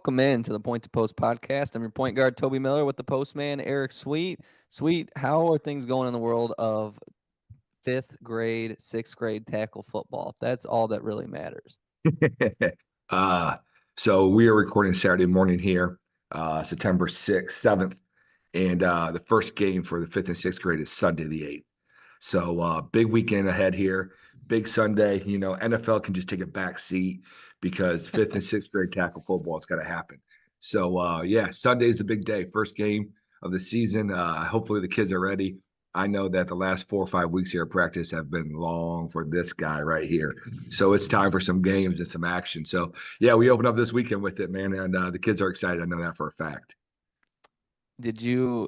welcome in to the Point to Post podcast. I'm your point guard, Toby Miller, with the postman, Eric Sweet. Sweet, how are things going in the world of fifth grade, sixth grade tackle football? That's all that really matters. uh, so we are recording Saturday morning here, September 6th, 7th, and the first game for the fifth and sixth grade is Sunday the 8th. So big weekend ahead here, big Sunday. NFL can just take a back seat because fifth and sixth grade tackle football is going to happen. So yeah, Sunday is the big day, first game of the season. Hopefully the kids are ready. I know that the last 4 or 5 weeks here of practice have been long for this guy right here. So it's time for some games and some action. So yeah, we open up this weekend with it, man, and the kids are excited. I know that for a fact.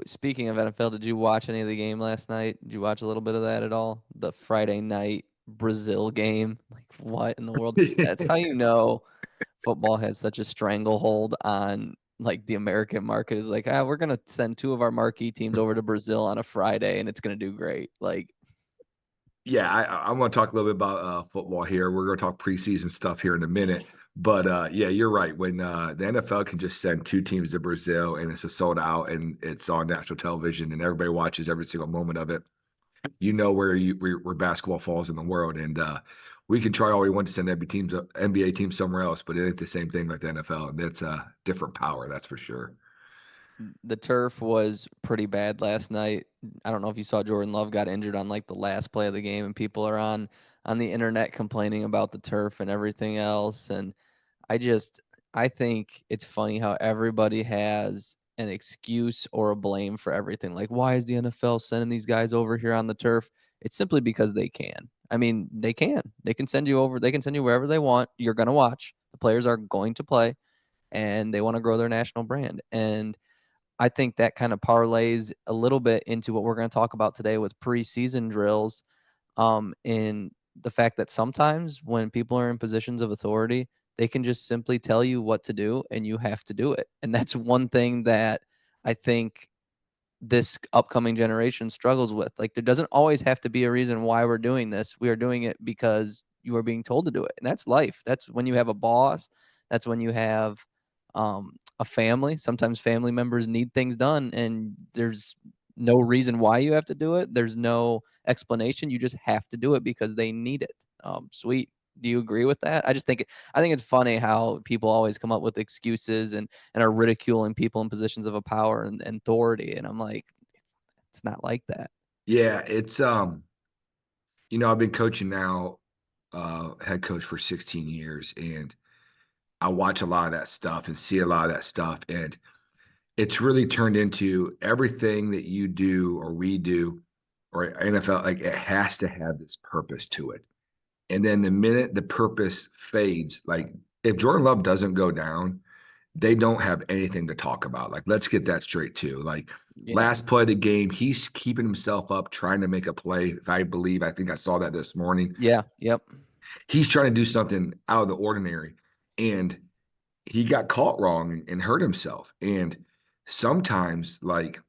Speaking of NFL, did you watch any of the game last night? Did you watch a little bit of that at all? The Friday night Brazil game? Like, what in the world? That's how you know football has such a stranglehold on like the American market. Is like, we're gonna send two of our marquee teams over to Brazil on a Friday and it's gonna do great. Like, Yeah, I want to talk a little bit about football here. We're going to talk preseason stuff here in a minute. But yeah, you're right. When the NFL can just send two teams to Brazil and it's a sold out and it's on national television and everybody watches every single moment of it, you know where basketball falls in the world. And we can try all we want to send NBA teams somewhere else, but it ain't the same thing like the NFL. And that's a different power, that's for sure. the turf was pretty bad last night. I don't know if you saw Jordan Love got injured on like the last play of the game, and people are on the internet complaining about the turf and everything else. And I just I think it's funny how everybody has an excuse or a blame for everything. Like, why is the NFL sending these guys over here on the turf? It's simply because they can. I mean, they can. They can send you over. They can send you wherever they want. You're going to watch. The players are going to play, and they want to grow their national brand. And I think that kind of parlays a little bit into what we're going to talk about today with preseason drills. In the fact that sometimes when people are in positions of authority, they can just simply tell you what to do and you have to do it. And that's one thing that I think this upcoming generation struggles with. Like, there doesn't always have to be a reason why we're doing this. We are doing it because you are being told to do it. And that's life. That's when you have a boss. That's when you have a family. Sometimes family members need things done, and there's no reason why you have to do it. There's no explanation. You just have to do it because they need it. Sweet. Do you agree with that? I think it's funny how people always come up with excuses and are ridiculing people in positions of a power and authority. And I'm like, it's not like that. Yeah, it's I've been coaching now, head coach for 16 years, and I watch a lot of that stuff and see a lot of that stuff. And it's really turned into everything that you do or we do or NFL, like it has to have this purpose to it. And then the minute the purpose fades, like if Jordan Love doesn't go down, they don't have anything to talk about. Like, let's get that straight too. Like Yeah. last play of the game, he's keeping himself up, trying to make a play. If I think I saw that this morning. Yeah. Yep. He's trying to do something out of the ordinary. And he got caught wrong and hurt himself. And sometimes, like,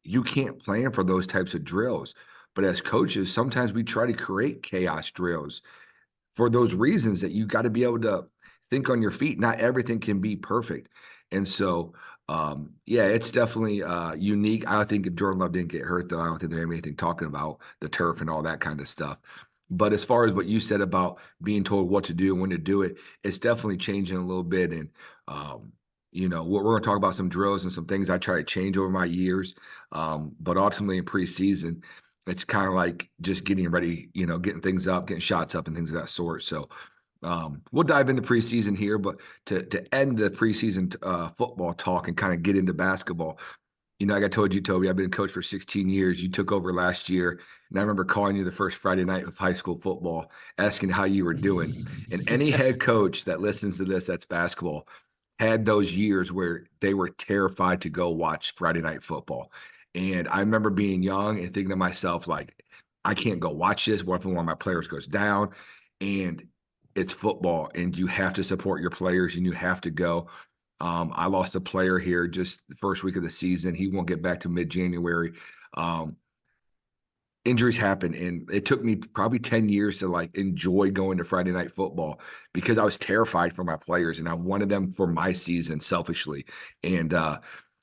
you can't plan for those types of drills. But as coaches, sometimes we try to create chaos drills for those reasons that you got to be able to think on your feet. Not everything can be perfect. And so, yeah, it's definitely unique. I think if Jordan Love didn't get hurt, though, I don't think there's anything talking about the turf and all that kind of stuff. But as far as what you said about being told what to do and when to do it, it's definitely changing a little bit. And, we're going to talk about some drills and some things I try to change over my years. But ultimately in preseason, it's kind of like just getting ready, getting things up, getting shots up and things of that sort. So we'll dive into preseason here, but to end the preseason football talk and kind of get into basketball, like I told you, Toby, I've been a coach for 16 years. You took over last year, and I remember calling you the first Friday night of high school football, asking how you were doing. And any head coach that listens to this, that's basketball, had those years where they were terrified to go watch Friday night football. And I remember being young and thinking to myself, like, I can't go watch this. What if one of my players goes down? And it's football, and you have to support your players, and you have to go. I lost a player here just the first week of the season. He won't get back to mid-January. Um, injuries happen, and it took me probably 10 years to like enjoy going to Friday night football because I was terrified for my players and I wanted them for my season selfishly. And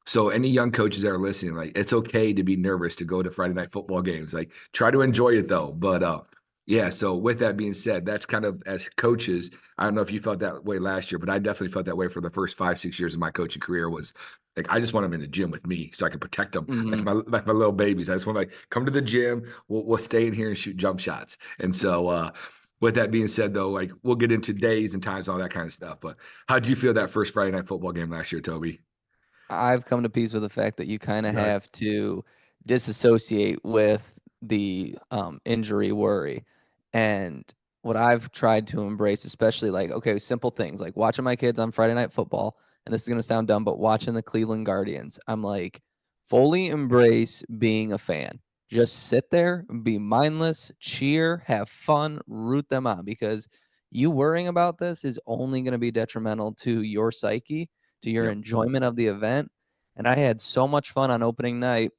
so any young coaches that are listening, like it's okay to be nervous to go to Friday night football games. Like try to enjoy it though. But yeah, so with that being said, that's kind of as coaches, I don't know if you felt that way last year, but I definitely felt that way for the first 5, 6 years of my coaching career was like I just want them in the gym with me so I can protect them Hmm. like my little babies. I just want to like come to the gym. We'll stay in here and shoot jump shots. And so with that being said, though, like we'll get into days and times, all that kind of stuff. But how did you feel that first Friday night football game last year, Toby? I've come to peace with the fact that you kind of Good. have to disassociate with the injury worry. And what I've tried to embrace, especially like, okay, simple things like watching my kids on Friday Night Football, and this is going to sound dumb, but watching the Cleveland Guardians, I'm like, fully embrace being a fan. Just sit there, be mindless, cheer, have fun, root them on because you worrying about this is only going to be detrimental to your psyche, to your Yep. enjoyment of the event. And I had so much fun on opening night,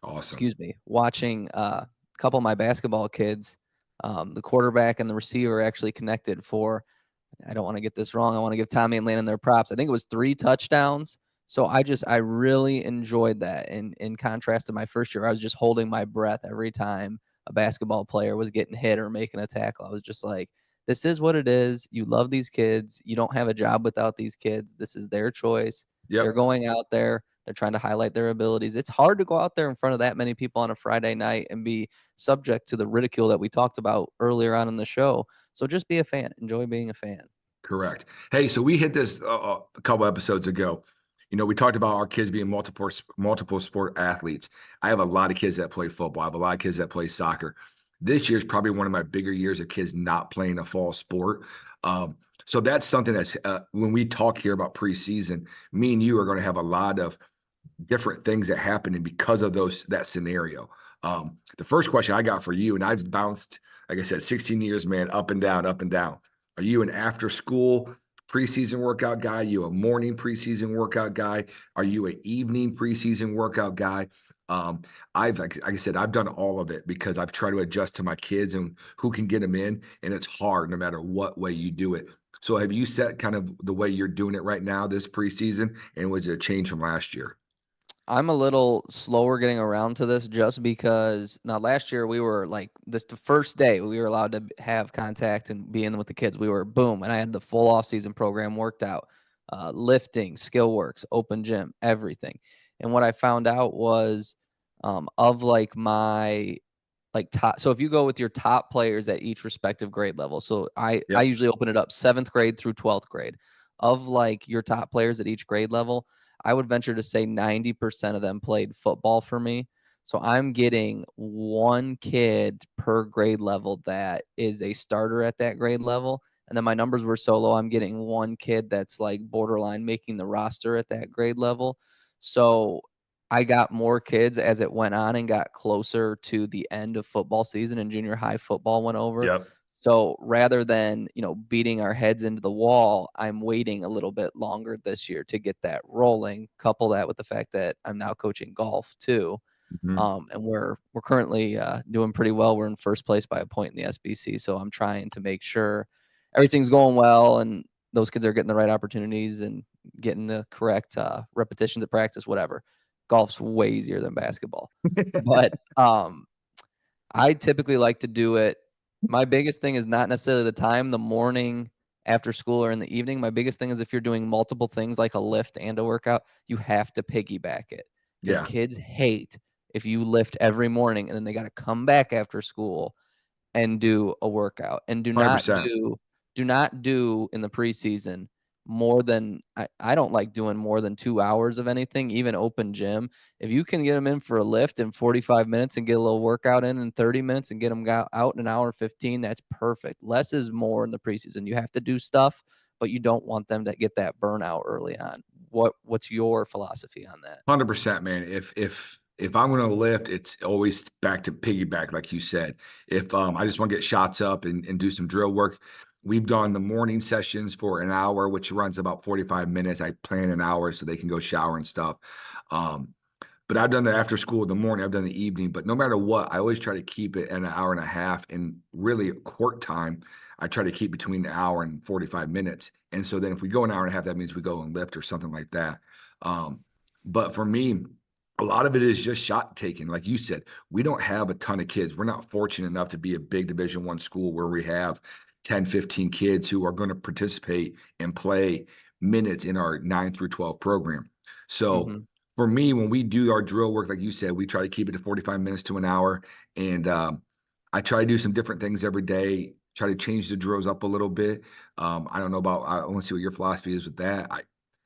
Awesome. excuse me, watching a couple of my basketball kids. The quarterback and the receiver actually connected for, I don't want to get this wrong. I want to give Tommy and Landon their props. I think it was 3 touchdowns. So I really enjoyed that. And in contrast to my first year, I was just holding my breath every time a basketball player was getting hit or making a tackle. I was just like, this is what it is. You love these kids. You don't have a job without these kids. This is their choice. They're Yep. going out there. They're trying to highlight their abilities. It's hard to go out there in front of that many people on a Friday night and be subject to the ridicule that we talked about earlier on in the show. So just be a fan. Enjoy being a fan. Correct. Hey, so we hit this a couple episodes ago. You know, we talked about our kids being multiple sport athletes. I have a lot of kids that play football. I have a lot of kids that play soccer. This year is probably one of my bigger years of kids not playing a fall sport. So that's something that's when we talk here about preseason, me and you are going to have a lot of different things that happen and because of that scenario. The first question I got for you, and I've bounced, like I said, 16 years, man, up and down, up and down. Are you an after school preseason workout guy? Are you a morning preseason workout guy? Are you an evening preseason workout guy? I've like I said, I've done all of it because I've tried to adjust to my kids and who can get them in, and it's hard no matter what way you do it. So have you set kind of the way you're doing it right now this preseason, and was it a change from last year? I'm a little slower getting around to this just because now last year we were like this the first day we were allowed to have contact and be in with the kids. We were boom, and I had the full off season program worked out, lifting, skill works, open gym, everything. And what I found out was of like my like top, so if you go with your top players at each respective grade level, so I Yep. usually open it up 7th grade through 12th grade. Of like your top players at each grade level, I would venture to say 90% of them played football for me. So I'm getting one kid per grade level that is a starter at that grade level. And then my numbers were so low, I'm getting one kid that's like borderline making the roster at that grade level. So I got more kids as it went on and got closer to the end of football season and junior high football went over. Yep. So rather than, beating our heads into the wall, I'm waiting a little bit longer this year to get that rolling. Couple that with the fact that I'm now coaching golf too. Mhm. And we're currently doing pretty well. We're in first place by a point in the SBC. So I'm trying to make sure everything's going well and those kids are getting the right opportunities and getting the correct repetitions at practice, whatever. Golf's way easier than basketball. But I typically like to do it. My biggest thing is not necessarily the time, the morning, after school, or in the evening. My biggest thing is if you're doing multiple things like a lift and a workout, you have to piggyback it because Yeah, kids hate if you lift every morning and then they got to come back after school and do a workout and 100%. do not do in the preseason more than I don't like doing more than 2 hours of anything, even open gym. If you can get them in for a lift in 45 minutes and get a little workout in 30 minutes and get them out in an hour 15, that's perfect. Less is more in the preseason. You have to do stuff, but you don't want them to get that burnout early on. What's your philosophy on that? 100%, man. If I'm going to lift, it's always back to piggyback, like you said. If I just want to get shots up and do some drill work, we've done the morning sessions for an hour, which runs about 45 minutes. I plan an hour so they can go shower and stuff. Um, but I've done the after school in the morning, I've done the evening, but no matter what, I always try to keep it an hour and a half. And really, court time, I try to keep between an hour and 45 minutes. And so then if we go an hour and a half, that means we go and lift or something like that. Um, but for me, a lot of it is just shot taking. Like you said, we don't have a ton of kids. We're not fortunate enough to be a big Division I school where we have 10, 15 kids who are going to participate and play minutes in our 9 through 12 program. So Mhm. for me, when we do our drill work, like you said, we try to keep it to 45 minutes to an hour. And I try to do some different things every day, try to change the drills up a little bit. I don't know about, I want to see what your philosophy is with that.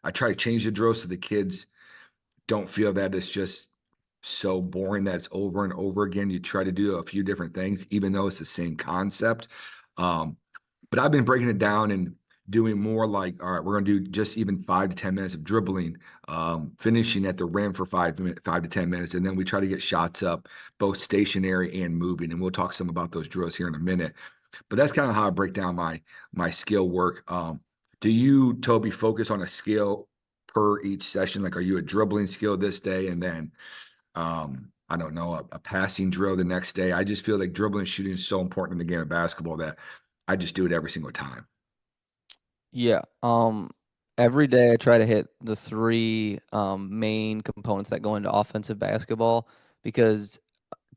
I try to change the drills so the kids don't feel that it's just so boring that it's over and over again. You try to do a few different things, even though it's the same concept. Um, but I've been breaking it down and doing more like, all right, we're going to do just even 5 to 10 minutes of dribbling, finishing at the rim for 5 minutes, 5 to 10 minutes, and then we try to get shots up, both stationary and moving. And we'll talk some about those drills here in a minute. But that's kind of how I break down my skill work. Do you, Toby, focus on a skill per each session? Like, are you a dribbling skill this day and then I don't know, a passing drill the next day? I just feel like dribbling and shooting is so important in the game of basketball that I just do it every single time. Yeah. Every day I try to hit the three main components that go into offensive basketball because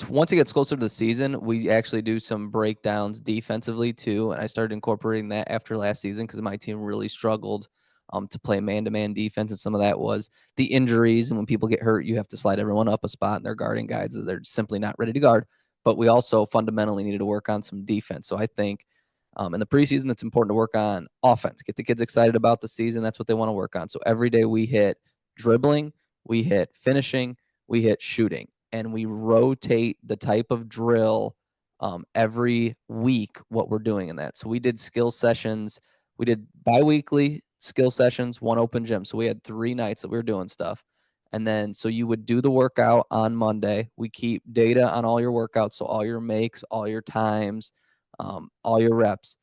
once it gets closer to the season, we actually do some breakdowns defensively too. And I started incorporating that after last season because my team really struggled to play man-to-man defense, and some of that was the injuries. And when people get hurt, you have to slide everyone up a spot, and they're guarding guys that they're simply not ready to guard. But we also fundamentally needed to work on some defense. So I think in the preseason, it's important to work on offense, get the kids excited about the season. That's what they want to work on. So every day we hit dribbling, we hit finishing, we hit shooting, and we rotate the type of drill every week what we're doing in that. So we did skill sessions. We did biweekly skill sessions, one open gym. So we had 3 nights that we were doing stuff. And then, so you would do the workout on Monday. We keep data on all your workouts. So all your makes, all your times, all your reps.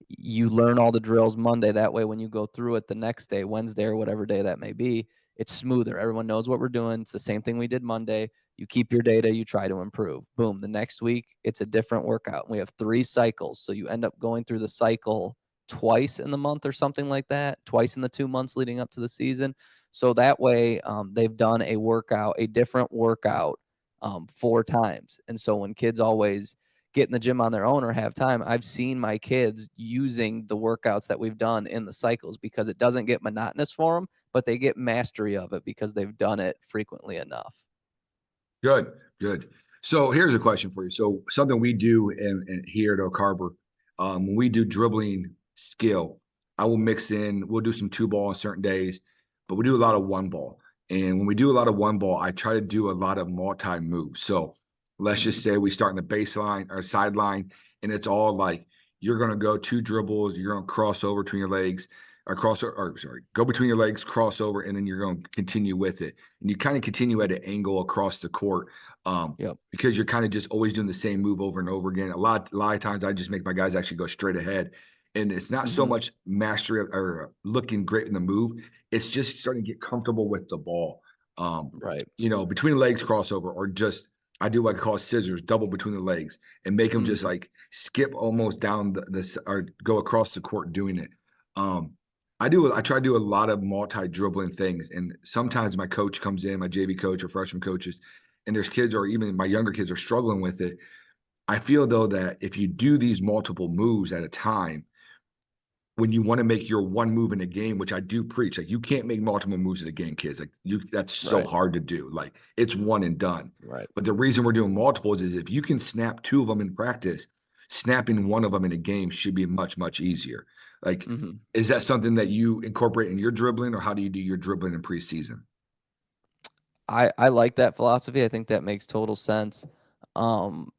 You learn all the drills Monday. That way, when you go through it the next day, Wednesday or whatever day that may be, it's smoother. Everyone knows what we're doing. It's the same thing we did Monday. You keep your data, you try to improve. Boom. The next week, it's a different workout. We have 3 cycles. So you end up going through the cycle twice in the month or something like that, twice in the 2 months leading up to the season. So that way, they've done a workout, a different workout 4 times. And so when kids always get in the gym on their own or have time, I've seen my kids using the workouts that we've done in the cycles because it doesn't get monotonous for them, but they get mastery of it because they've done it frequently enough. Good, good. So here's a question for you. So something we do in here at Oak Harbor, when we do dribbling skill, I will mix in. We'll do some two ball on certain days, but we do a lot of one ball. And when we do a lot of one ball, I try to do a lot of multi moves. So let's just Mhm. say we start in the baseline or sideline, and it's all like you're going to go 2 dribbles, you're going to cross over between your legs, or sorry, go between your legs, cross over, and then you're going to continue with it, and you kind of continue at an angle across the court, Yep. because you're kind of just always doing the same move over and over again. A lot of times I just make my guys actually go straight ahead, and it's not so Mhm. much mastery or looking great in the move. It's just starting to get comfortable with the ball. Right. Between legs crossover, or just I do what I call scissors, double between the legs, and make them just Mhm. like skip almost down the or go across the court doing it. Um, I try to do a lot of multi dribbling things, and sometimes my coach comes in, my JV coach or freshman coaches, and there's kids or even my younger kids are struggling with it. I feel though that if you do these multiple moves at a time, when you want to make your one move in a game, which I do preach, like you can't make multiple moves in a game, kids. Like that's so Right. hard to do. Like it's one and done. Right. But the reason we're doing multiples is if you can snap 2 of them in practice, snapping one of them in a game should be much, much easier. Like, Mhm. is that something that you incorporate in your dribbling, or how do you do your dribbling in preseason? I like that philosophy. I think that makes total sense. Um,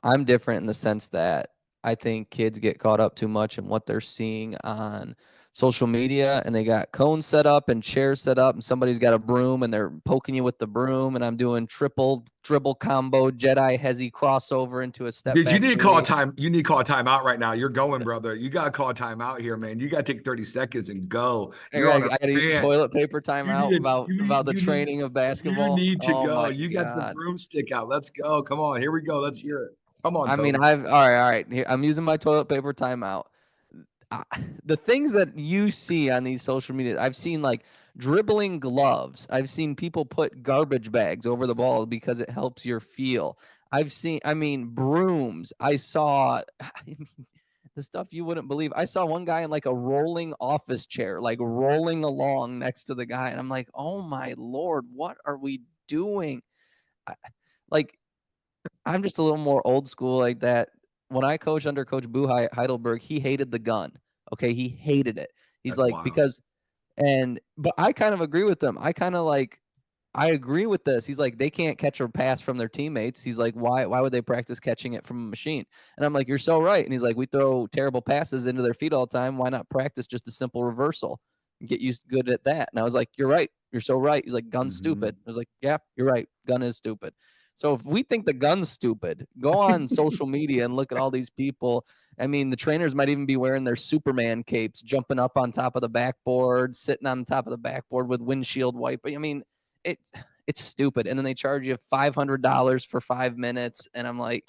I'm different in the sense that I think kids get caught up too much in what they're seeing on social media, and they got cones set up and chairs set up, and somebody's got a broom and they're poking you with the broom, and I'm doing triple dribble combo Jedi hezzy crossover into a step Dude, you back need to call a three. time. You need to call a timeout right now. You're going, brother. You got to call a timeout here, man. You got to take 30 seconds and go. You're on a I gotta use rant. toilet paper You need timeout to, about the training of you basketball. need to Oh go. my You got the God. broomstick out. Let's go. Come on. Here we go. Let's hear it. Come on, I mean, Toby. all right. Here, I'm using my toilet paper timeout. I, the things that you see on these social media, I've seen like dribbling gloves. I've seen people put garbage bags over the ball because it helps your feel. I mean, brooms. I saw I mean, the stuff you wouldn't believe. I saw one guy in like a rolling office chair, like rolling along next to the guy. And I'm like, oh my Lord, what are we doing? I, like, I'm just a little more old school like that. When I coached under Coach Boo Heidelberg, he hated the gun. Okay, he hated it. He's That's like wild. because but I kind of agree with him. I agree with this. He's like they can't catch a pass from their teammates. He's like why would they practice catching it from a machine? And I'm like you're so right. And he's like we throw terrible passes into their feet all the time. Why not practice just a simple reversal and get used good at that? And I was like you're right. You're so right. He's like gun's Hmm. stupid. I was like yeah, you're right. Gun is stupid. So if we think the gun's stupid, go on social media and look at all these people. I mean, the trainers might even be wearing their Superman capes, jumping up on top of the backboard, sitting on top of the backboard with windshield wiper. I mean, it it's stupid. And then they charge you $500 for 5 minutes, and I'm like,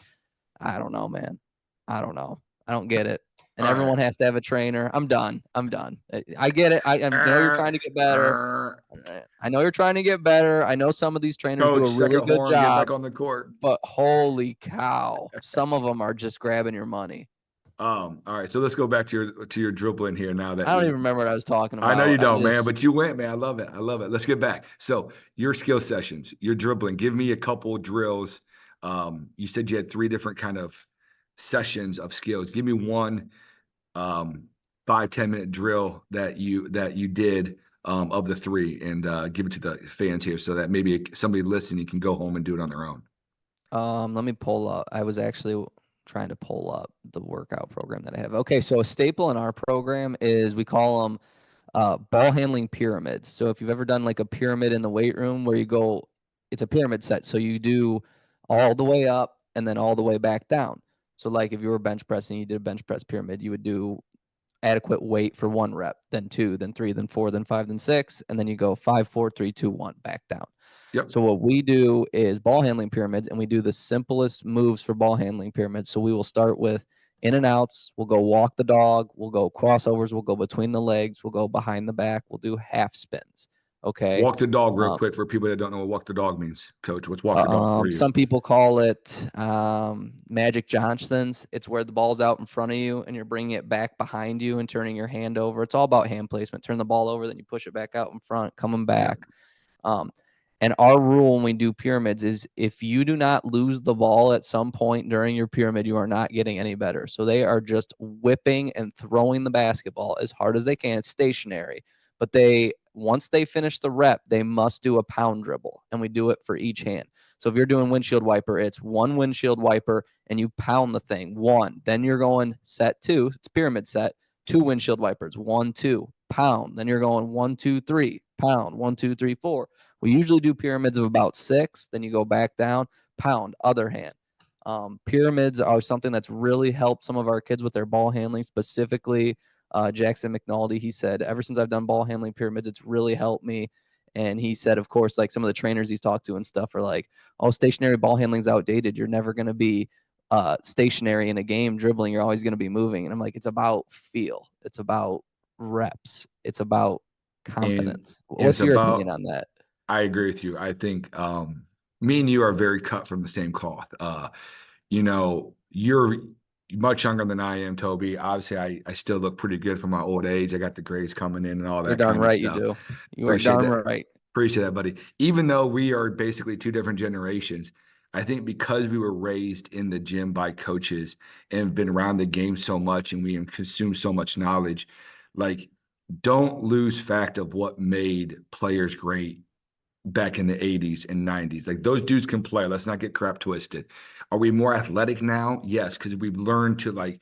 I don't know, man. I don't know. I don't get it. And All right. everyone has to have a trainer. I'm done. I'm done. I get it. I know you're Uh, trying to get better. uh, I know you're trying to get better. I know some of these trainers do Coach, a really second good horn, get back job, on the court. but holy cow, some of them are just grabbing your money. All right. So let's go back to your dribbling here now that I don't we even remember what I was talking I know you about. don't, man, but you went, man. I love it. I love it. Let's get back. So your skill sessions, your dribbling. Give me a couple drills. You said you had three different kind of sessions of skills. Give me one um 5-10 minute drill that you did of the three and give it to the fans here so that maybe somebody listening can go home and do it on their own. Let me pull up. I was actually trying to pull up the workout program that I have. Okay, so a staple in our program is we call them ball handling pyramids. So if you've ever done like a pyramid in the weight room where you go, it's a pyramid set. So you do all the way up and then all the way back down. So like if you were bench pressing, you did a bench press pyramid, you would do adequate weight for 1 rep, then two, then three, then four, then five, then six, and then you go 5, 4, 3, 2, 1, back down. Yep. So what we do is ball handling pyramids, and we do the simplest moves for ball handling pyramids. So we will start with in and outs. We'll go walk the dog. We'll go crossovers. We'll go between the legs. We'll go behind the back. We'll do half spins. Okay. Walk the dog real Um, quick for people that don't know what walk the dog means, Coach. What's walk the dog for you? some people call it Magic Johnson's. It's where the ball's out in front of you and you're bringing it back behind you and turning your hand over. It's all about hand placement. Turn the ball over, then you push it back out in front, coming Yeah. back. Um, and our rule when we do pyramids is if you do not lose the ball at some point during your pyramid, you are not getting any better. So they are just whipping and throwing the basketball as hard as they can. It's stationary, but once they finish the rep, they must do a pound dribble, and we do it for each hand. So if you're doing windshield wiper, it's one windshield wiper and you pound the thing. One, then you're going set two. It's pyramid set. Two windshield wipers. 1, 2, pound. Then you're going 1, 2, 3, pound. 1, 2, 3, 4. We usually do pyramids of about 6. Then you go back down, pound, other hand. Pyramids are something that's really helped some of our kids with their ball handling, specifically Jackson McNulty. He said, ever since I've done ball handling pyramids, it's really helped me. And he said, of course, like some of the trainers he's talked to and stuff are like, oh, stationary ball handling's outdated. You're never going to be stationary in a game dribbling. You're always going to be moving. And I'm like, it's about feel. It's about reps. It's about And confidence. and it's What's your opinion about on that? I agree with you. I think me and you are very cut from the same cloth. You're much younger than I am, Toby. Obviously, I still look pretty good for my old age. I got the grays coming in and all You're that darn kind of right you stuff. do. You are Appreciate darn that. right. Appreciate that, buddy. Even though we are basically two different generations, I think because we were raised in the gym by coaches and have been around the game so much and we have consumed so much knowledge, like don't lose fact of what made players great back in the 80s and 90s. Like those dudes can play. Let's not get crap twisted. Are we more athletic now? Yes, because we've learned to like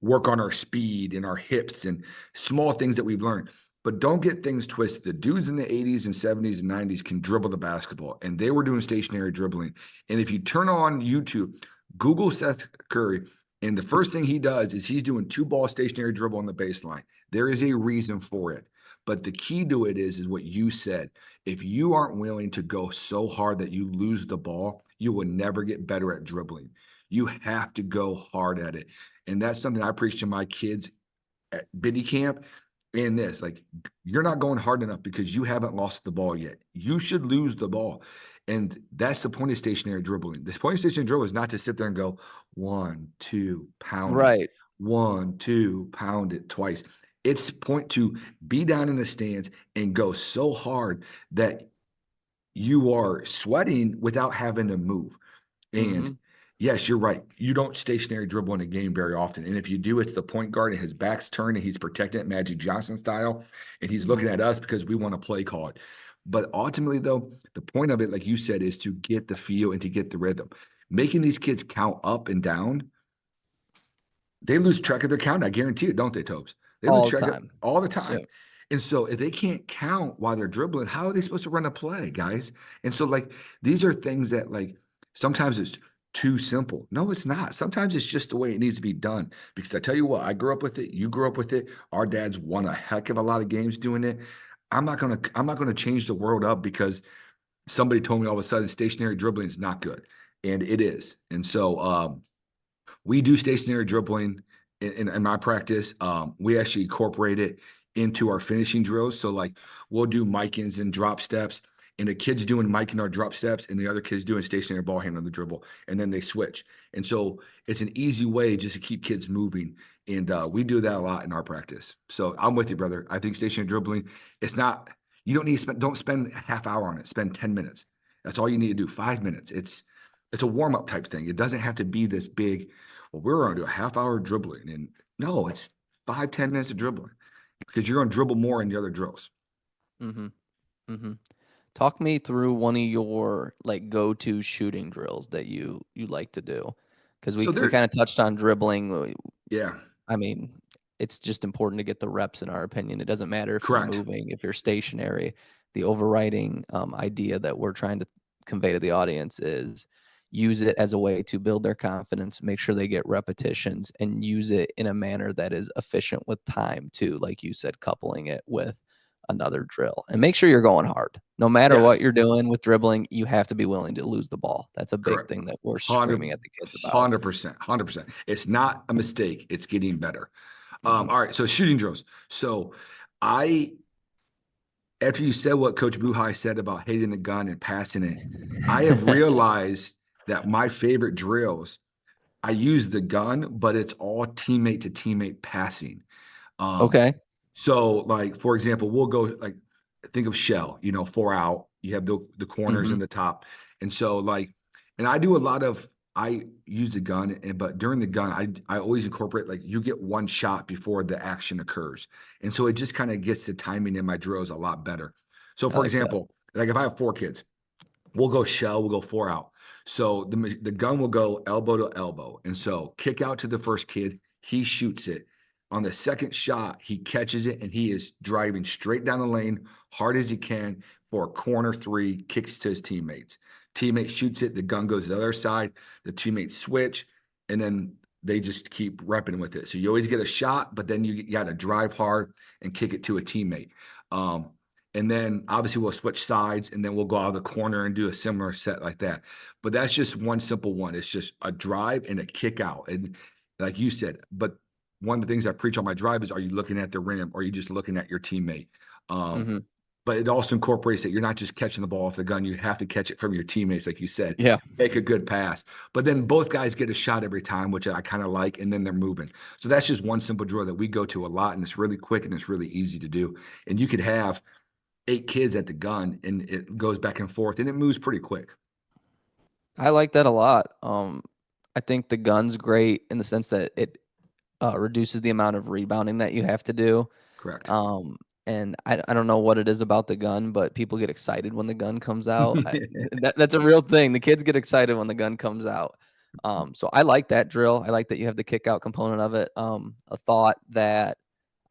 work on our speed and our hips and small things that we've learned. But don't get things twisted. The dudes in the 80s and 70s and 90s can dribble the basketball, and they were doing stationary dribbling. And if you turn on YouTube, Google Seth Curry, and the first thing he does is he's doing two ball stationary dribble on the baseline. There is a reason for it. But the key to it is what you said. If you aren't willing to go so hard that you lose the ball, you will never get better at dribbling. You have to go hard at it. And that's something I preach to my kids at Biddy camp and this. Like, you're not going hard enough because you haven't lost the ball yet. You should lose the ball. And that's the point of stationary dribbling. The point of stationary dribbling is not to sit there and go 1, 2, pound it, Right. 1, 2, pound it twice. It's point to be down in the stands and go so hard that you are sweating without having to move. And Mhm. yes, you're right. You don't stationary dribble in a game very often. And if you do, it's the point guard and his back's turned and he's protecting it Magic Johnson style. And he's looking at Mhm. us because we want to play call it. But ultimately, though, the point of it, like you said, is to get the feel and to get the rhythm. Making these kids count up and down, they lose track of their count. I guarantee it, don't they, Tobes? They lose All the track of time. all the Yep. time. And so if they can't count while they're dribbling, how are they supposed to run a play, guys? And so like these are things that like sometimes it's too simple. No, it's not. Sometimes it's just the way it needs to be done. Because I tell you what, I grew up with it, you grew up with it. Our dads won a heck of a lot of games doing it. I'm not gonna change the world up because somebody told me all of a sudden stationary dribbling is not good. And it is. And so we do stationary dribbling in my practice. We actually incorporate it into our finishing drills. So like we'll do micings and drop steps, and the kid's doing miking or drop steps, and the other kid's doing stationary ball handling the dribble, and then they switch. And so it's an easy way just to keep kids moving. And we do that a lot in our practice. So I'm with you, brother. I think stationary dribbling, it's not, you don't need to spend, don't spend a half hour on it. Spend 10 minutes. That's all you need to do. 5 minutes. It's a warm up type thing. It doesn't have to be this big, well, we're going to do a half hour dribbling. And no, it's 5, 10 minutes of dribbling because you're going to dribble more in the other drills. Mhm. Mhm. Talk me through one of your like go-to shooting drills that you like to do, because So we there, kind of touched on dribbling. yeah, I mean, it's just important to get the reps in our opinion. It doesn't matter if you're correct. moving, if you're stationary. The overriding idea that we're trying to convey to the audience is use it as a way to build their confidence, make sure they get repetitions, and use it in a manner that is efficient with time too, like you said, coupling it with another drill. And make sure you're going hard. No matter what Yes, you're doing with dribbling, you have to be willing to lose the ball. That's a big correct. thing that we're screaming 100, at the kids about. 100%, 100%. It's not a mistake. It's getting better. Mhm. All right. So shooting drills. So I, after you said what Coach Buhai said about hating the gun and passing it, I have realized that my favorite drills, I use the gun, but it's all teammate to teammate passing. Um, Okay. so like for example, we'll go like think of shell, 4 out. You have the corners and Mhm. the top, and so like, and I do a lot of I use the gun, and but during the gun, I always incorporate like you get one shot before the action occurs, and so it just kind of gets the timing in my drills a lot better. So I for like that. example, like if I have 4 kids, we'll go shell, we'll go 4 out. So the gun will go elbow to elbow. And so kick out to the first kid, he shoots it. On the second shot, he catches it and he is driving straight down the lane, hard as he can for a corner three, kicks to his teammates. Teammate shoots it, the gun goes to the other side, the teammates switch, and then they just keep repping with it. So you always get a shot, but then you got to drive hard and kick it to a teammate. Um, and then obviously we'll switch sides and then we'll go out of the corner and do a similar set like that. But that's just one simple one. It's just a drive and a kick out. And like you said, but one of the things I preach on my drive is, are you looking at the rim or are you just looking at your teammate? Um, Mhm. but it also incorporates that you're not just catching the ball off the gun. You have to catch it from your teammates, like you said, Yeah. make a good pass. But then both guys get a shot every time, which I kind of like, and then they're moving. So that's just one simple drill that we go to a lot, and it's really quick and it's really easy to do. And you could have 8 kids at the gun and it goes back and forth and it moves pretty quick. I like that a lot. I think the gun's great in the sense that it reduces the amount of rebounding that you have to do. Correct. Um, and I don't know what it is about the gun, but people get excited when the gun comes out. That's a real thing. The kids get excited when the gun comes out. So I like that drill. I like that you have the kick out component of it. A thought that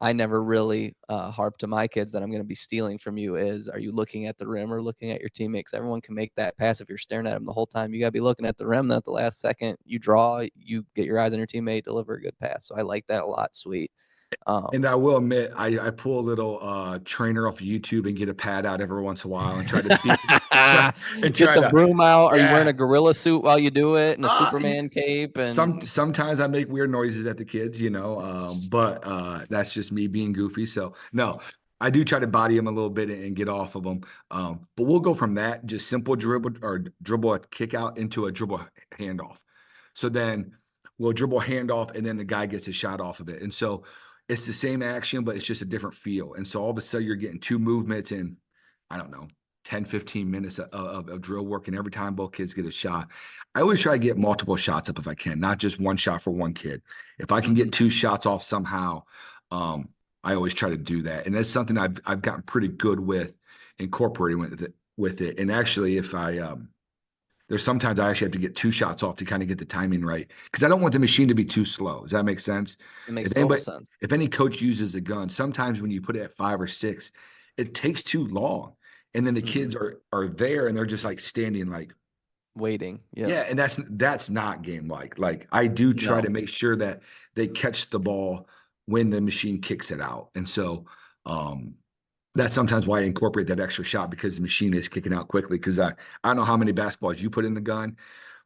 I never really harp to my kids that I'm going to be stealing from you is, are you looking at the rim or looking at your teammates? Everyone can make that pass if you're staring at them the whole time. You got to be looking at the rim. Then at the last second, you draw, you get your eyes on your teammate, deliver a good pass. So I like that a lot, Sweet. And Um, I will admit, I pull a little trainer off of YouTube and get a pad out every once in a while and try to beat and try and Get try the to broom out. Are you wearing yeah. a gorilla suit while you do it and a Uh, Superman cape? And sometimes I make weird noises at the kids, but that's just me being goofy. So no, I do try to body them a little bit and get off of them. But we'll go from that just simple dribble a kick out into a dribble handoff. So then we'll dribble handoff and then the guy gets a shot off of it. And so it's the same action, but it's just a different feel. And so all of a sudden you're getting two movements in, I don't know, 10, 15 minutes of drill work. And every time both kids get a shot, I always try to get multiple shots up if I can, not just one shot for one kid. If I can Mhm. get two shots off somehow, I always try to do that, and that's something I've gotten pretty good with incorporating with it. And actually, if I there's sometimes I actually have to get two shots off to kind of get the timing right because I don't want the machine to be too slow. Does that make sense? It makes If total anybody, sense. if any coach uses a gun, sometimes when you put it at 5 or 6, it takes too long, and then the Mhm. kids are there and they're just like standing like Waiting. Yep. yeah, and that's not game like. Like I do try to No. make sure that they catch the ball when the machine kicks it out. And so um that's sometimes why I incorporate that extra shot because the machine is kicking out quickly. Because I don't know how many basketballs you put in the gun,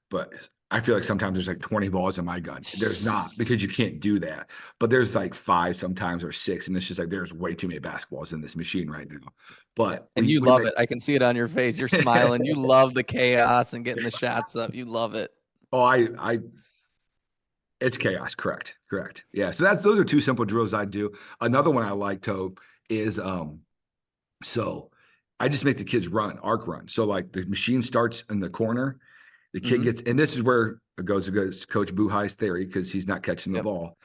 but I feel like sometimes there's like 20 balls in my gun. There's not because you can't do that. But there's like 5 sometimes or 6, and it's just like there's way too many basketballs in this machine right now. But And we you we love make it. I can see it on your face. You're smiling. You love the chaos and getting the shots up. You love it. oh I it's chaos, correct. Correct. Yeah. So that's those are two simple drills I do. Another one I like, Tobe, is so I just make the kids run, arc run. So like the machine starts in the corner, the kid Mhm. gets, and this is where it goes against Coach Buhai's theory because he's not catching the Yep. ball,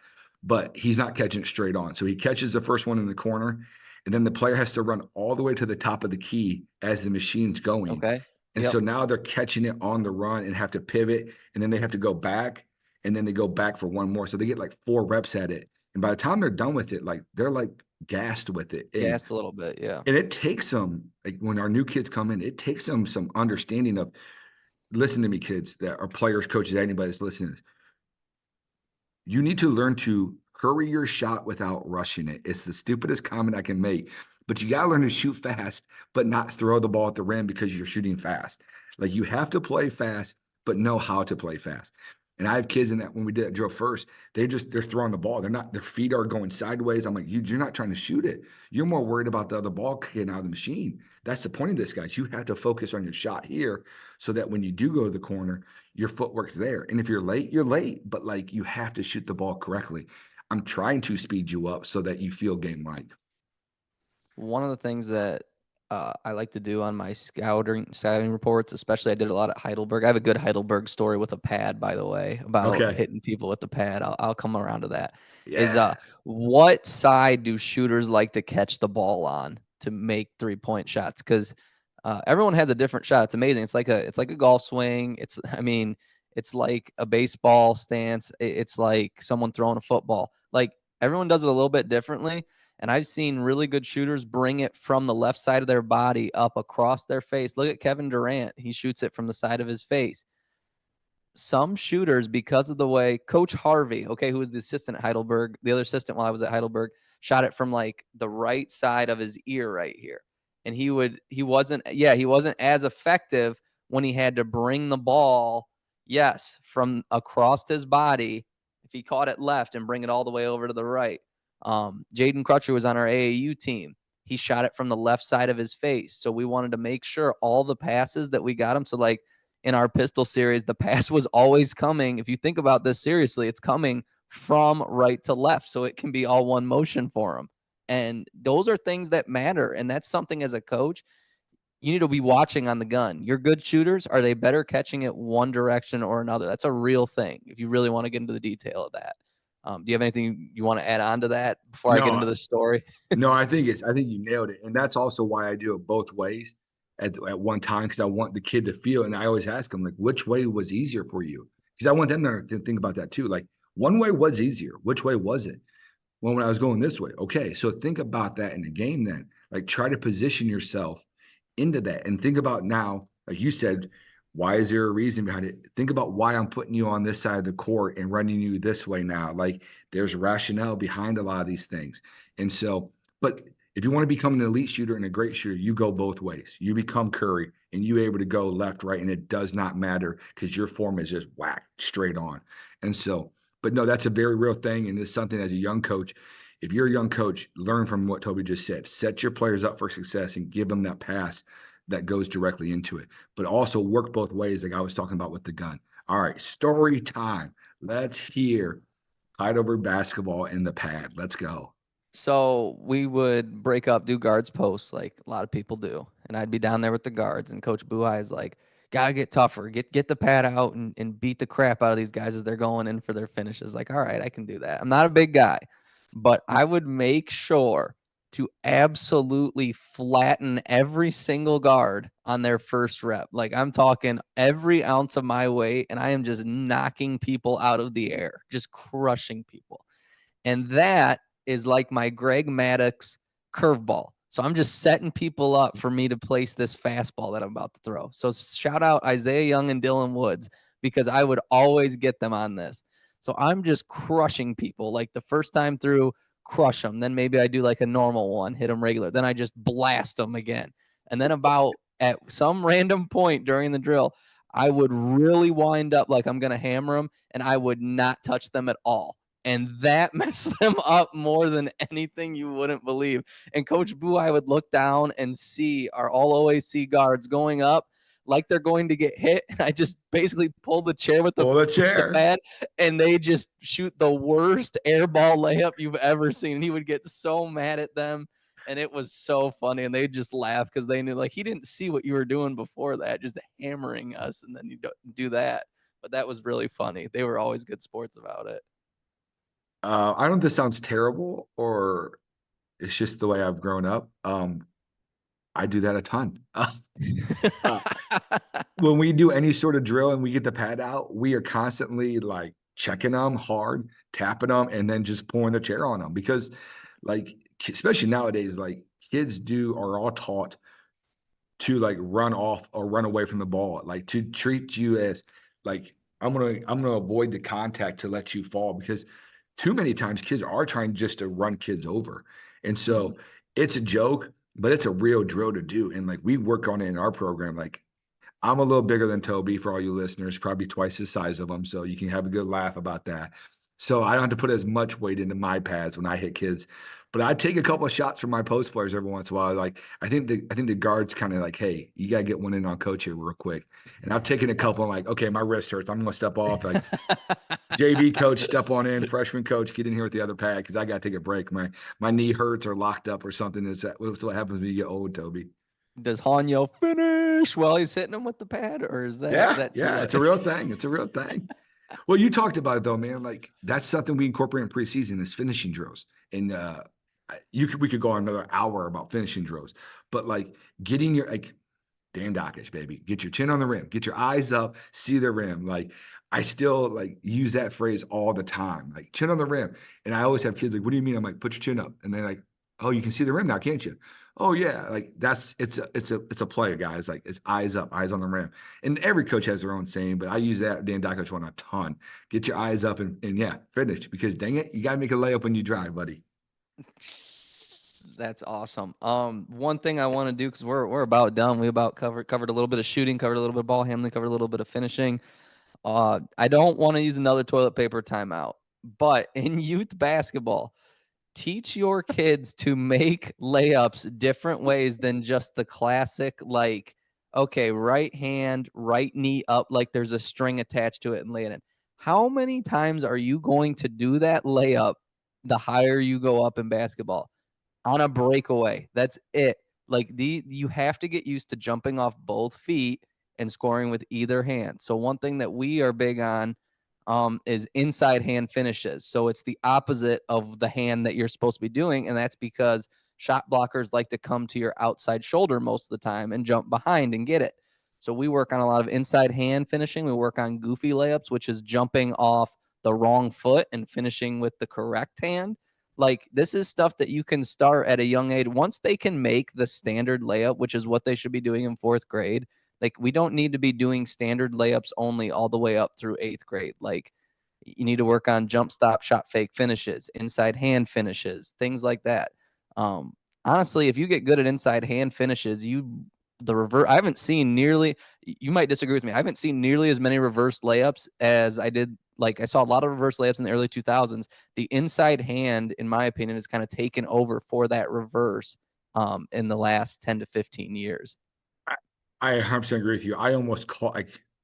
but he's not catching it straight on. So he catches the first one in the corner, and then the player has to run all the way to the top of the key as the machine's going. Okay. And Yep. so now they're catching it on the run and have to pivot, and then they have to go back, and then they go back for one more. So they get like 4 reps at it. And by the time they're done with it, like they're like gassed with it. And Gassed a little bit. Yeah. and it takes them like when our new kids come in, it takes them some understanding of listen to me, kids that are players, coaches, anybody that's listening. You need to learn to hurry your shot without rushing it. It's the stupidest comment I can make, but you got to learn to shoot fast, but not throw the ball at the rim because you're shooting fast. Like you have to play fast, but know how to play fast. And I have kids in that when we did that drill first, they're throwing the ball. They're not, their feet are going sideways. I'm like, you're not trying to shoot it. You're more worried about the other ball kicking out of the machine. That's the point of this, guys. You have to focus on your shot here so that when you do go to the corner, your footwork's there. And if you're late, you're late, but like you have to shoot the ball correctly. I'm trying to speed you up so that you feel game like. One of the things that I like to do on my scouting reports, especially I did a lot at Heidelberg. I have a good Heidelberg story with a pad, by the way, about Okay. hitting people with the pad. I'll come around to that. Is Yeah. what side do shooters like to catch the ball on to make 3-point shots? Because everyone has a different shot. It's amazing. It's like a golf swing. It's like a baseball stance. It's like someone throwing a football. Like everyone does it a little bit differently. And I've seen really good shooters bring it from the left side of their body up across their face. Look at Kevin Durant. He shoots it from the side of his face. Some shooters, because of the way Coach Harvey, okay, who was the assistant at Heidelberg, the other assistant while I was at Heidelberg, shot it from like the right side of his ear right here. And he wasn't as effective when he had to bring the ball, yes, from across his body if he caught it left and bring it all the way over to the right. Jaden Crutcher was on our AAU team. He shot it from the left side of his face. So we wanted to make sure all the passes that we got him. So like in our pistol series, the pass was always coming. If you think about this seriously, it's coming from right to left. So it can be all one motion for him. And those are things that matter. And that's something as a coach, you need to be watching on the gun. Your good shooters, are they better catching it one direction or another? That's a real thing if you really want to get into the detail of that. Do you have anything you want to add on to that before I get into No, the story? no, I think you nailed it. And that's also why I do it both ways at one time because I want the kid to feel. And I always ask them, like, which way was easier for you? because I want them to think about that too. Like one way was easier. Which way was it? Well, when I was going this way. Okay, so think about that in the game then. Like try to position yourself into that and think about now, like you said, why is there a reason behind it? Think about why I'm putting you on this side of the court and running you this way now. Like there's rationale behind a lot of these things. And so, but if you want to become an elite shooter and a great shooter, you go both ways. You become Curry and you able to go left, right, and it does not matter because your form is just whack straight on. And so, but no, that's a very real thing. And it's something as a young coach, if you're a young coach, learn from what Toby just said. Set your players up for success and give them that pass that goes directly into it. But also work both ways, like I was talking about with the gun. All right, story time. Let's hear Heidelberg basketball in the pad. Let's go. So we would break up, do guards posts like a lot of people do. And I'd be down there with the guards, and Coach Buhai is like, gotta get tougher, get the pad out and beat the crap out of these guys as they're going in for their finishes. Like, all right, I can do that. I'm not a big guy, but I would make sure to absolutely flatten every single guard on their first rep. Like I'm talking every ounce of my weight, and I am just knocking people out of the air, just crushing people. And that is like my Greg Maddox curveball. So I'm just setting people up for me to place this fastball that I'm about to throw. So shout out Isaiah Young and Dylan Woods because I would always get them on this. So I'm just crushing people. Like the first time through, crush them. Then maybe I do like a normal one, hit them regular. Then I just blast them again. And then about at some random point during the drill, I would really wind up like I'm going to hammer them and I would not touch them at all. And that messed them up more than anything you wouldn't believe. And Coach Buhai would look down and see our all OAC guards going up like they're going to get hit. And I just basically pull the chair with Pull the the chair. pad, and they just shoot the worst air ball layup you've ever seen. And he would get so mad at them. And it was so funny. And they'd just laugh because they knew, like, he didn't see what you were doing before that, just hammering us. And then you do that. But that was really funny. They were always good sports about it. I don't know if this sounds terrible or it's just the way I've grown up. I do that a ton. Uh, when we do any sort of drill and we get the pad out, we are constantly like checking them hard, tapping them, and then just pouring the chair on them because, like, especially nowadays, like kids are all taught to like run off or run away from the ball, like to treat you as like I'm gonna avoid the contact to let you fall because too many times kids are trying just to run kids over, and Mhm. so it's a joke, but it's a real drill to do, and like we work on it in our program, like I'm a little bigger than Toby for all you listeners, probably twice the size of him. So you can have a good laugh about that. So I don't have to put as much weight into my pads when I hit kids. But I take a couple of shots from my post players every once in a while. Like I think the guards kind of like, hey, you gotta get one in on coach here real quick. And I've taken a couple. I'm like, okay, my wrist hurts. I'm gonna step off. Like JV coach, step on in. Freshman coach, get in here with the other pad because I gotta take a break. My knee hurts or locked up or something. That's what happens when you get old, Toby. Does Hanyo finish while he's hitting him with the pad, or is Yeah, that too yeah, late? it's a real thing. It's a real thing. Well, you talked about it though, man. Like that's something we incorporate in preseason is finishing drills. And we could go on another hour about finishing drills, but like getting your like Dan Dockish, baby, get your chin on the rim, get your eyes up, see the rim. Like I still like use that phrase all the time, like chin on the rim. And I always have kids like, "What do you mean?" I'm like, "Put your chin up," and they're like, "Oh, you can see the rim now, can't you?" Oh yeah, like it's a player, guys. Like it's eyes up, eyes on the rim. And every coach has their own saying, but I use that Dan Dockish one a ton. Get your eyes up and yeah, finish because dang it, you gotta make a layup when you drive, buddy. That's awesome. One thing I want to do because we're about done. We about covered a little bit of shooting, covered a little bit of ball handling, covered a little bit of finishing. I don't want to use another toilet paper timeout, but in youth basketball, teach your kids to make layups different ways than just the classic, like, okay, right hand, right knee up, like there's a string attached to it and lay it in. How many times are you going to do that layup the higher you go up in basketball? On a breakaway. That's it. Like you have to get used to jumping off both feet and scoring with either hand. So one thing that we are big on is inside hand finishes. So it's the opposite of the hand that you're supposed to be doing, and that's because shot blockers like to come to your outside shoulder most of the time and jump behind and get it. So we work on a lot of inside hand finishing. We work on goofy layups, which is jumping off the wrong foot and finishing with the correct hand. Like this is stuff that you can start at a young age. Once they can make the standard layup, which is what they should be doing in fourth grade, like we don't need to be doing standard layups only all the way up through eighth grade. Like you need to work on jump stop shot fake finishes, inside hand finishes, things like that. Um, Honestly, if you get good at inside hand finishes, the reverse. I haven't seen nearly. You might disagree with me. I haven't seen nearly as many reverse layups as I did. Like I saw a lot of reverse layups in the early 2000s. The inside hand, in my opinion, has kind of taken over for that reverse in the last 10 to 15 years. I 100% agree with you.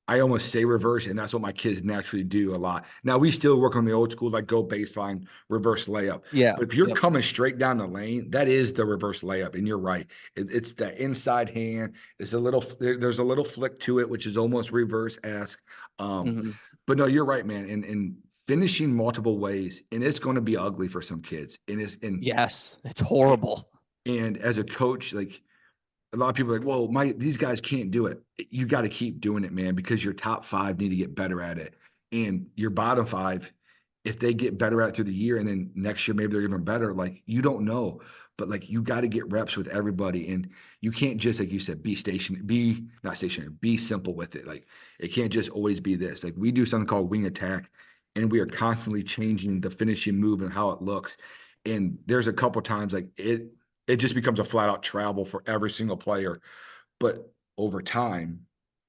I almost say reverse, and that's what my kids naturally do a lot. Now we still work on the old school, like go baseline, reverse layup. Yeah. But if you're Yep. coming straight down the lane, that is the reverse layup, and you're right. It's the inside hand. There's a little flick to it, which is almost reverse esque. Um, Mm-hmm. but no, you're right, man. And finishing multiple ways, and it's going to be ugly for some kids. Yes, it's horrible. And as a coach, like a lot of people are like, "Whoa, these guys can't do it." You got to keep doing it, man, because your top five need to get better at it, and your bottom five, if they get better at it through the year, and then next year maybe they're even better. Like you don't know, but like you got to get reps with everybody, and you can't just like you said, be not stationary, be simple with it. Like it can't just always be this. Like we do something called wing attack, and we are constantly changing the finishing move and how it looks. And there's a couple times like it just becomes a flat out travel for every single player. But over time,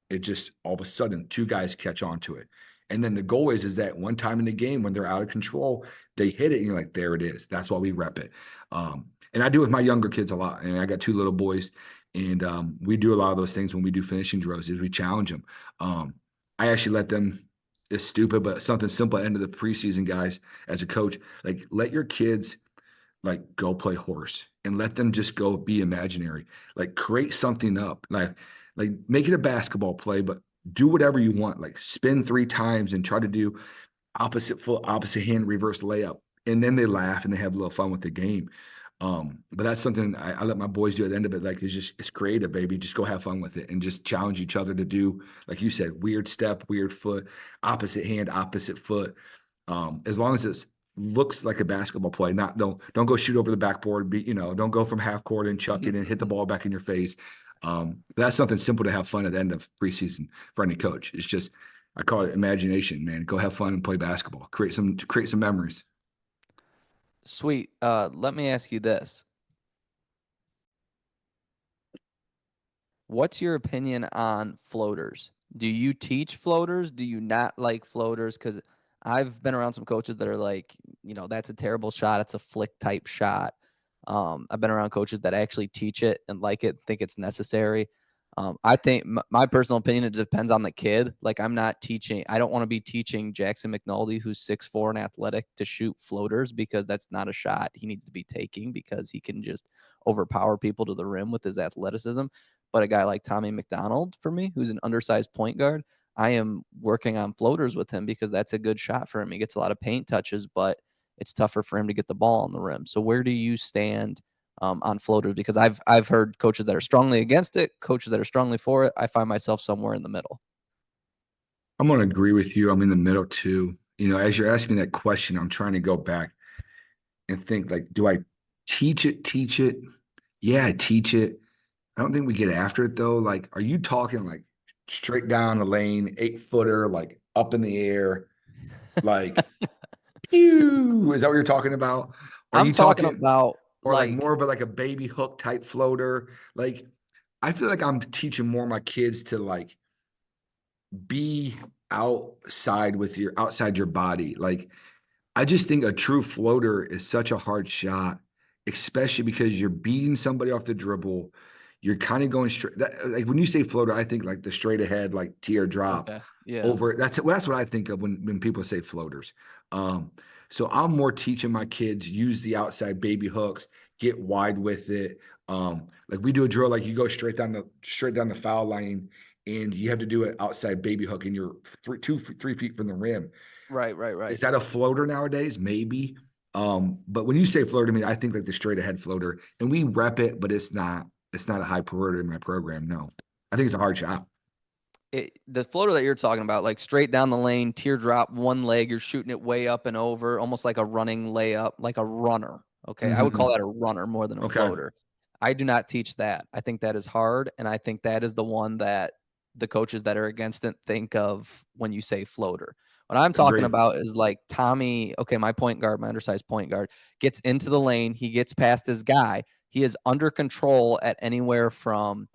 it just all of a sudden two guys catch on to it. And then the goal is that one time in the game when they're out of control, they hit it and you're like, there it is. That's why we rep it. And I do with my younger kids a lot. And I got two little boys, and we do a lot of those things when we do finishing drills. Is we challenge them. I actually let them. It's stupid, but something simple at the end of the preseason, guys. As a coach, like let your kids like go play horse and let them just go be imaginary. Like create something up. Like make it a basketball play, but do whatever you want. Like spin 3 times and try to do opposite foot, opposite hand, reverse layup. And then they laugh and they have a little fun with the game. But that's something I let my boys do at the end of it. Like it's creative, baby. Just go have fun with it and just challenge each other to do, like you said, weird step, weird foot, opposite hand, opposite foot. As long as it looks like a basketball play, not don't go shoot over the backboard. Don't go from half court and chuck it and hit the ball back in your face. That's something simple to have fun at the end of preseason for any coach. It's just I call it imagination, man. Go have fun and play basketball. Create some memories. Sweet. Let me ask you this. What's your opinion on floaters? Do you teach floaters? Do you not like floaters? Because I've been around some coaches that are like, that's a terrible shot. It's a flick type shot. I've been around coaches that actually teach it and like it, think it's necessary. I think my personal opinion, it depends on the kid. Like I'm not teaching, I don't want to be teaching Jackson McNulty, who's 6'4" and athletic, to shoot floaters because that's not a shot he needs to be taking because he can just overpower people to the rim with his athleticism. But a guy like Tommy McDonald, for me, who's an undersized point guard, I am working on floaters with him because that's a good shot for him. He gets a lot of paint touches, but it's tougher for him to get the ball on the rim. So where do you stand on floaters? Because I've heard coaches that are strongly against it, coaches that are strongly for it. I find myself somewhere in the middle. I'm gonna agree with you. I'm in the middle too. As you're asking me that question, I'm trying to go back and think like, do I teach it? Teach it? Yeah, I teach it. I don't think we get after it though. Like, are you talking like straight down the lane, 8-footer, like up in the air, like pew? Is that what you're talking about? Are I'm you talking talking about or like like more of like a baby hook type floater? Like, I feel like I'm teaching more of my kids to like be outside your body. Like I just think a true floater is such a hard shot, especially because you're beating somebody off the dribble. You're kind of going straight. Like when you say floater, I think like the straight ahead, like teardrop okay, yeah, over. That's what I think of when people say floaters. Um, so I'm more teaching my kids use the outside baby hooks, get wide with it. Like we do a drill, like you go straight down the foul line, and you have to do it outside baby hook, and you're 3 feet from the rim. right, right, Is right. that a floater nowadays? Maybe. But when you say floater to me, I think like the straight ahead floater, and we rep it, but it's not a high priority in my program. No, I think it's a hard shot. the floater that you're talking about, like straight down the lane, teardrop, one leg, you're shooting it way up and over, almost like a running layup, like a runner. Okay. I would call Hmm. that a runner more than a Okay, floater. I do not teach that. I think that is hard. And I think that is the one that the coaches that are against it think of when you say floater. What I'm talking agreed. about is like Tommy, okay, my point guard, my undersized point guard, gets into the lane. He gets past his guy. He is under control at anywhere from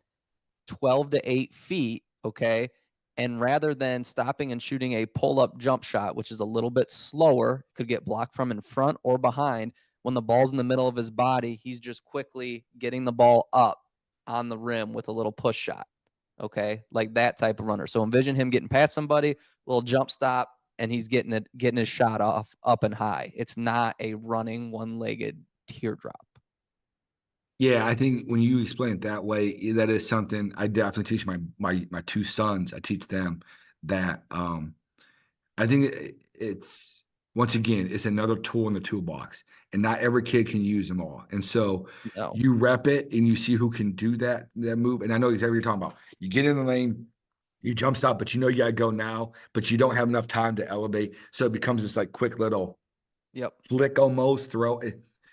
12 to 8 feet, okay? And rather than stopping and shooting a pull up jump shot, which is a little bit slower, could get blocked from in front or behind, when the ball's in the middle of his body, he's just quickly getting the ball up on the rim with a little push shot, okay? Like that type of runner. So envision him getting past somebody, little jump stop, and he's getting his shot off up and high. It's not a running one-legged teardrop. Yeah, I think when you explain it that way, that is something I definitely teach my two sons. I teach them that. I think it's once again, it's another tool in the toolbox, and not every kid can use them all. And so No. you rep it and you see who can do that move. And I know exactly what you're talking about. You get in the lane, you jump stop, but you know you gotta go now, but you don't have enough time to elevate. So it becomes this like quick little Yep. flick almost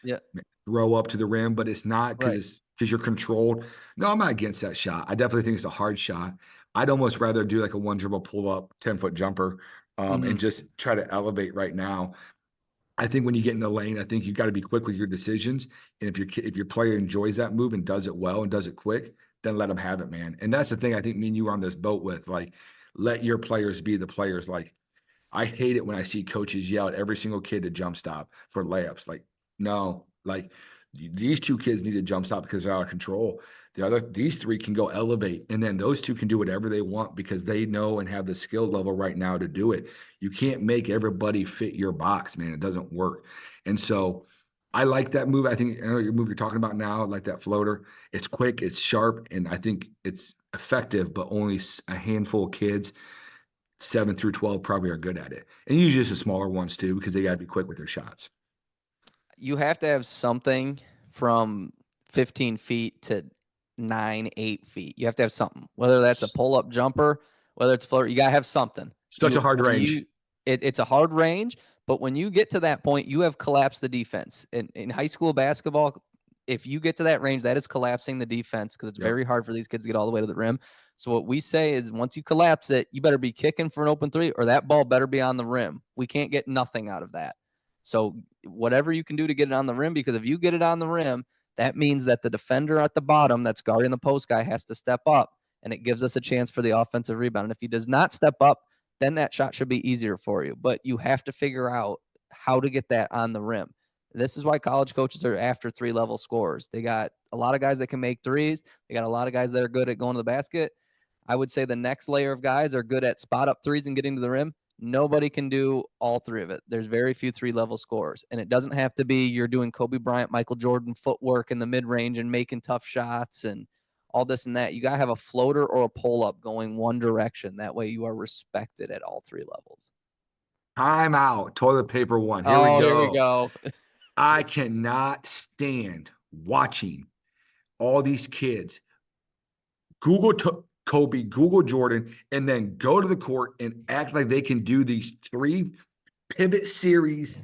Yep. throw up to the rim, but it's not Right. because you're controlled. No, I'm not against that shot. I definitely think it's a hard shot. I'd almost rather do like a one dribble pull up 10-foot jumper and Mm-hmm. just try to elevate right now. I think when you get in the lane, I think you got to be quick with your decisions. And if your player enjoys that move and does it well and does it quick, then let them have it, man. And that's the thing I think me and you are on this boat with. Like, let your players be the players. Like, I hate it when I see coaches yell at every single kid to jump stop for layups. Like, no, like these two kids need to jump stop because they're out of control. These three can go elevate, and then those two can do whatever they want because they know and have the skill level right now to do it. You can't make everybody fit your box, man. It doesn't work. And so I like that move. I think I know your move you're talking about now, like that floater. It's quick, it's sharp, and I think it's effective, but only a handful of kids 7 through 12 probably are good at it. And usually it's the smaller ones too, because they got to be quick with their shots. You have to have something from 15 feet to 9, 8 feet. You have to have something, whether that's a pull up jumper, whether it's a floater. You got to have something. Such a hard When range. it's a hard range, but when you get to that point, you have collapsed the defense. In high school basketball, if you get to that range, that is collapsing the defense because it's Yep. very hard for these kids to get all the way to the rim. So what we say is once you collapse it, you better be kicking for an open three or that ball better be on the rim. We can't get nothing out of that. So whatever you can do to get it on the rim, because if you get it on the rim, that means that the defender at the bottom that's guarding the post guy has to step up, and it gives us a chance for the offensive rebound. And if he does not step up, then that shot should be easier for you. But you have to figure out how to get that on the rim. This is why college coaches are after 3-level scorers. They got a lot of guys that can make threes. They got a lot of guys that are good at going to the basket. I would say the next layer of guys are good at spot up threes and getting to the rim. Nobody can do all three of it. There's very few 3-level scorers. And it doesn't have to be you're doing Kobe Bryant, Michael Jordan footwork in the mid range and making tough shots and all this and that. You got to have a floater or a pull up going one direction. That way you are respected at all 3 levels. Time out. Toilet paper one. Here we Oh, here we go. go. I cannot stand watching all these kids Google Kobe, Google Jordan, and then go to the court and act like they can do these three pivot series,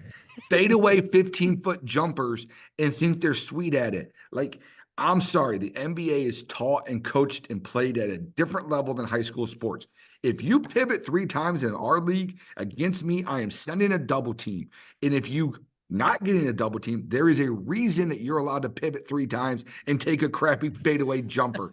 fadeaway 15-foot jumpers and think they're sweet at it. Like, I'm sorry, the NBA is taught and coached and played at a different level than high school sports. If you pivot 3 times in our league against me, I am sending a double team. And if you not getting a double team, there is a reason that you're allowed to pivot 3 times and take a crappy fadeaway jumper.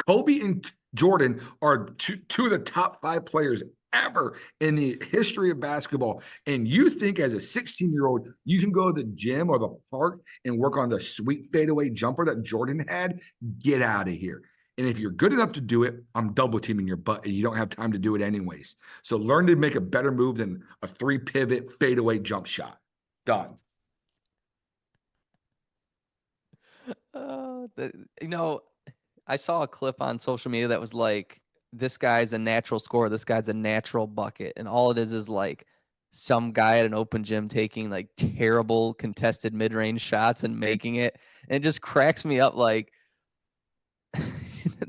Kobe and Jordan are two of the top 5 players ever in the history of basketball. And you think as a 16-year-old, you can go to the gym or the park and work on the sweet fadeaway jumper that Jordan had? Get out of here. And if you're good enough to do it, I'm double teaming your butt and you don't have time to do it anyways. So learn to make a better move than a 3 pivot fadeaway jump shot. Done. The, you know, I saw a clip on social media that was like, this guy's a natural scorer, this guy's a natural bucket. And all it is like some guy at an open gym taking like terrible contested mid range shots and making it. And it just cracks me up like,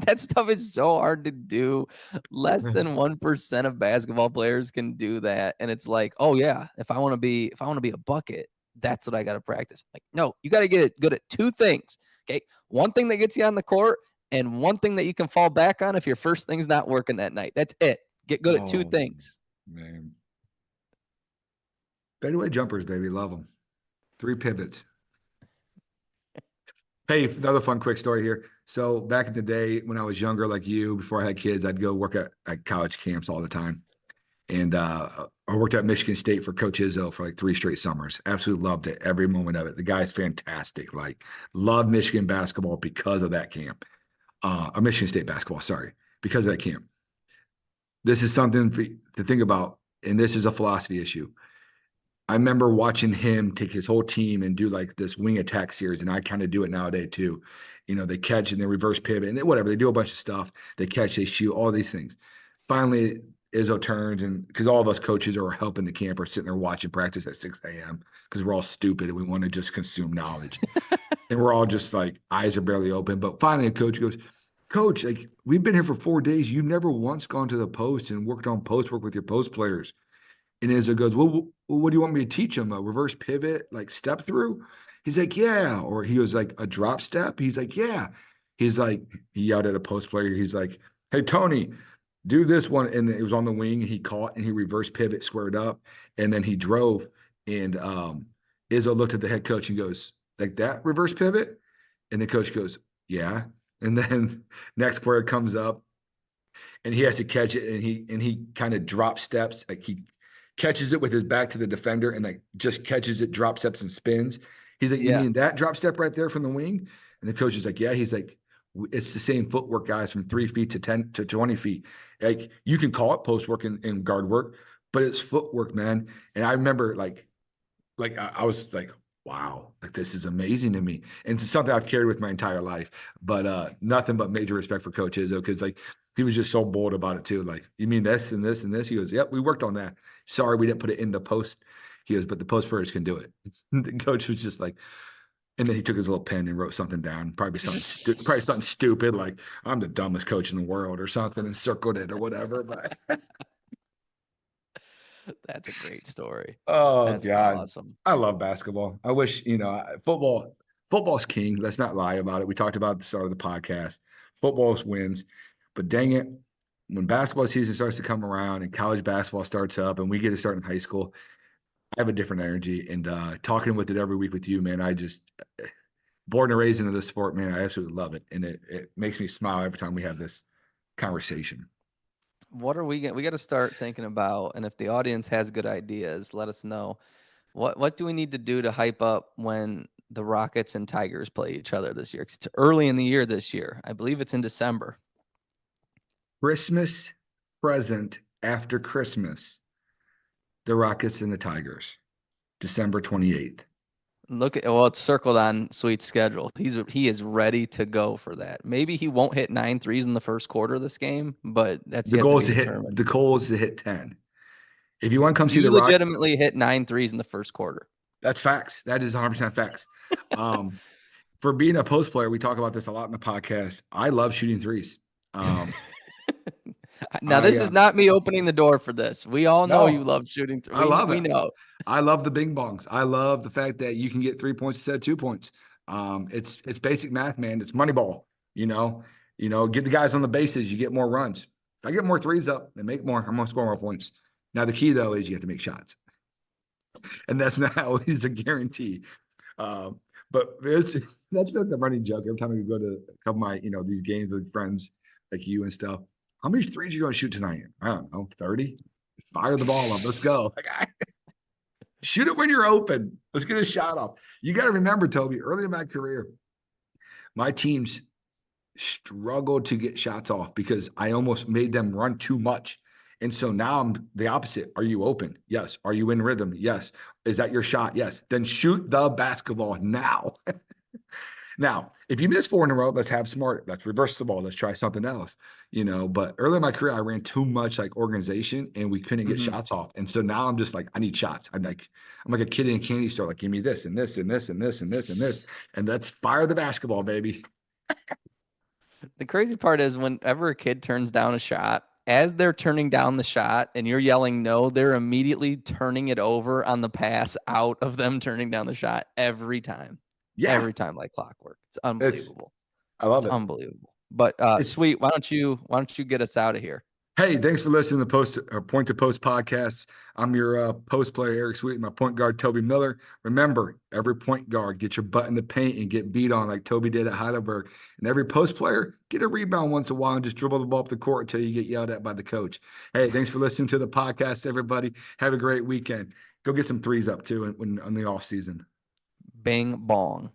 That stuff is so hard to do. Less than 1% of basketball players can do that. And it's like, oh yeah, if I want to be a bucket, that's what I got to practice. Like, no, you got to get good at two things. Okay. One thing that gets you on the court and one thing that you can fall back on if your first thing's not working that night. That's it. Get good at two Oh, things. man. Fadeaway jumpers, baby. Love them. 3 pivots. Hey, another fun quick story here. So back in the day when I was younger, like you, before I had kids, I'd go work at college camps all the time. And I worked at Michigan State for Coach Izzo for like 3 straight summers. Absolutely loved it, every moment of it. The guy's fantastic. Like, love Michigan basketball because of that camp. Or Michigan State basketball, sorry, because of that camp. This is something to think about, and this is a philosophy issue. I remember watching him take his whole team and do like this wing attack series, and I kind of do it nowadays too. You know, they catch and they reverse pivot and whatever. They do a bunch of stuff. They catch, they shoot, all these things. Finally, Izzo turns, and because all of us coaches are helping the camp are sitting there watching practice at 6 a.m. because we're all stupid and we want to just consume knowledge. And we're all just like eyes are barely open. But finally, a coach goes, Coach, like we've been here for 4 days. You've never once gone to the post and worked on post work with your post players. And Izzo goes, well, what do you want me to teach him? A reverse pivot, like step through? He's like, yeah. Or he goes like a drop step. He's like, yeah. He's like, he yelled at a post player. He's like, hey, Tony, do this one. And it was on the wing. And he caught and he reverse pivot, squared up. And then he drove. And Izzo looked at the head coach and goes, like that reverse pivot? And the coach goes, yeah. And then next player comes up and he has to catch it and he kind of drop steps, like he catches it with his back to the defender and like just catches it, drop steps and spins. He's like, you Yeah. mean that drop step right there from the wing? And the coach is like, yeah. He's like, it's the same footwork, guys, from 3 feet to 10 to 20 feet. Like you can call it post work and guard work, but it's footwork, man. And I remember like I was like, wow, like this is amazing to me. And it's something I've carried with my entire life. But nothing but major respect for Coach Izzo because like he was just so bold about it too. Like, you mean this and this and this? He goes, yep, we worked on that. Sorry, we didn't put it in the post. He goes, but the post players can do it. The coach was just like, and then he took his little pen and wrote something down, probably something stupid, like I'm the dumbest coach in the world or something, and circled it or whatever. But That's a great story. oh That's God, awesome. I love basketball. I wish football. Football's king. Let's not lie about it. We talked about at the start of the podcast. Football wins, but dang it, when basketball season starts to come around and college basketball starts up, and we get to start in high school, I have a different energy. And talking with it every week with you, man, I just born and raised into this sport, man. I absolutely love it, and it makes me smile every time we have this conversation. What are we got to start thinking about, and if the audience has good ideas, let us know. What do we need to do to hype up when the Rockets and Tigers play each other this year? 'Cause it's early in the year this year. I believe it's in December. Christmas present after Christmas, the Rockets and the Tigers, December 28th. Look at well, it's circled on Sweet's schedule. He is ready to go for that. Maybe he won't hit 9 threes in the first quarter of this game, but that's The yet to goal be is to hit determined. the goal is to hit 10. If you want to come see You the Rock, legitimately hit 9 threes in the first quarter. that's facts. That is 100% facts. Um, for being a post player, we talk about this a lot in the podcast. I love shooting threes. Um, Now, I this is not me opening the door for this. We all know you no, love shooting. I love We it. know. I love the bing bongs. I love the fact that you can get 3 points instead of 2 points. It's basic math, man. It's money ball. Get the guys on the bases, you get more runs. If I get more threes up and make more, I'm gonna score more points. Now the key though is you have to make shots, and that's not always a guarantee. Um, but that's been the running joke every time we go to a couple of my these games with friends like you and stuff. How many threes are you going to shoot tonight? I don't know, 30. Fire the ball up. Let's go. Like, shoot it when you're open. Let's get a shot off. You got to remember, Toby, early in my career, my teams struggled to get shots off because I almost made them run too much. And so now I'm the opposite. Are you open? Yes. Are you in rhythm? Yes. Is that your shot? Yes. Then shoot the basketball now. Now, if you miss 4 in a row, let's have smart. Let's reverse the ball. Let's try something else. But early in my career, I ran too much like organization and we couldn't get Mhm. shots off. And so now I'm just like, I need shots. I'm like a kid in a candy store, like, give me this and this and this and this and this and this. And let's fire the basketball, baby. The crazy part is whenever a kid turns down a shot, as they're turning down the shot and you're yelling no, they're immediately turning it over on the pass out of them turning down the shot Yeah, every time like clockwork. It's it's unbelievable. I love It's it. unbelievable. But It's Sweet, why don't you get us out of here? Hey, thanks for listening to Point to Post podcasts. I'm your post player Eric Sweet, and my point guard Toby Miller. Remember, every point guard get your butt in the paint and get beat on like Toby did at Heidelberg, and every post player get a rebound once in a while and just dribble the ball up the court until you get yelled at by the coach. Hey, thanks for listening to the podcast, everybody. Have a great weekend. Go get some threes up too on the off season. Bing bong.